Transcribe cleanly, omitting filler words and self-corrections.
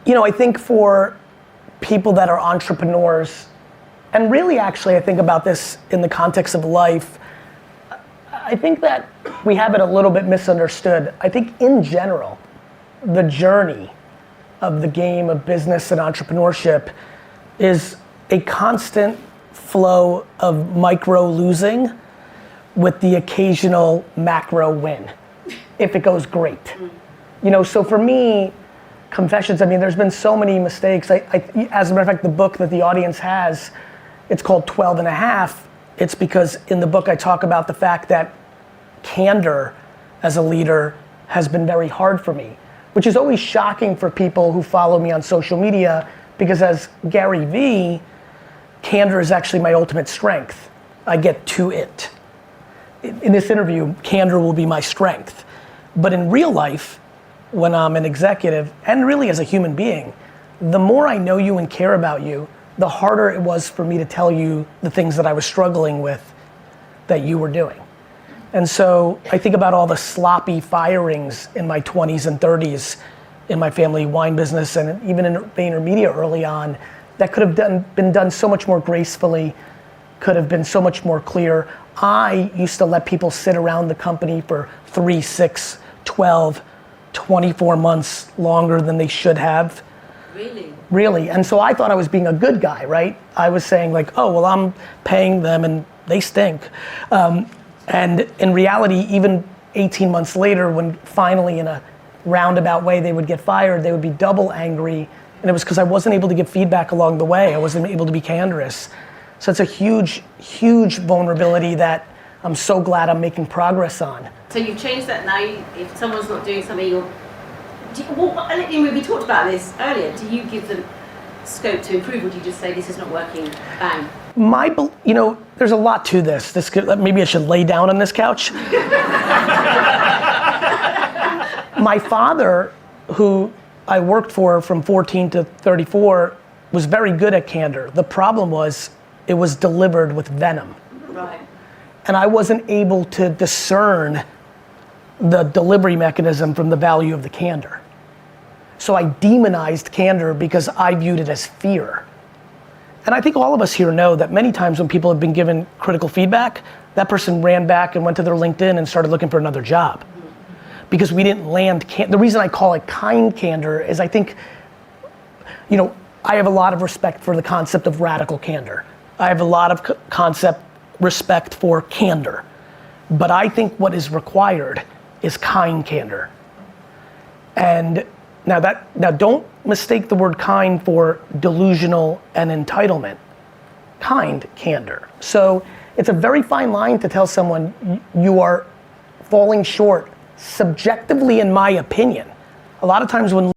I think for people that are entrepreneurs, and really actually I think about this in the context of life, I think that we have it a little bit misunderstood. I think in general, the journey of the game of business and entrepreneurship is a constant flow of micro losing with the occasional macro win, if it goes great. So for me, confessions, there's been so many mistakes. As a matter of fact, the book that the audience has, it's called 12 and a half. It's because in the book I talk about the fact that candor as a leader has been very hard for me, which is always shocking for people who follow me on social media, because as Gary Vee, candor is actually my ultimate strength. I get to it. In this interview, candor will be my strength. But in real life, when I'm an executive, and really as a human being, the more I know you and care about you, the harder it was for me to tell you the things that I was struggling with that you were doing. And so I think about all the sloppy firings in my 20s and 30s in my family wine business, and even in Vaynermedia early on, that could have been done so much more gracefully, could have been so much more clear. I used to let people sit around the company for 3, 6, 12, 24 months longer than they should have. Really? Really, and so I thought I was being a good guy, right? I was saying like, oh, well, I'm paying them and they stink. And in reality, even 18 months later, when finally in a roundabout way they would get fired, they would be double angry. And it was because I wasn't able to give feedback along the way. I wasn't able to be candorous. So it's a huge, huge vulnerability that I'm so glad I'm making progress on. So you've changed that now. If someone's not doing something, we talked about this earlier. Do you give them scope to improve, or do you just say this is not working, bang? There's a lot to this. Maybe I should lay down on this couch. My father, who I worked for from 14 to 34, was very good at candor. The problem was it was delivered with venom. Right. And I wasn't able to discern the delivery mechanism from the value of the candor. So I demonized candor because I viewed it as fear. And I think all of us here know that many times when people have been given critical feedback, that person ran back and went to their LinkedIn and started looking for another job. Because we didn't land, the reason I call it kind candor is I think, I have a lot of respect for the concept of radical candor. I have a lot of respect for candor. But I think what is required is kind candor. And now don't mistake the word kind for delusional and entitlement. Kind candor. So it's a very fine line to tell someone you are falling short, subjectively in my opinion. A lot of times when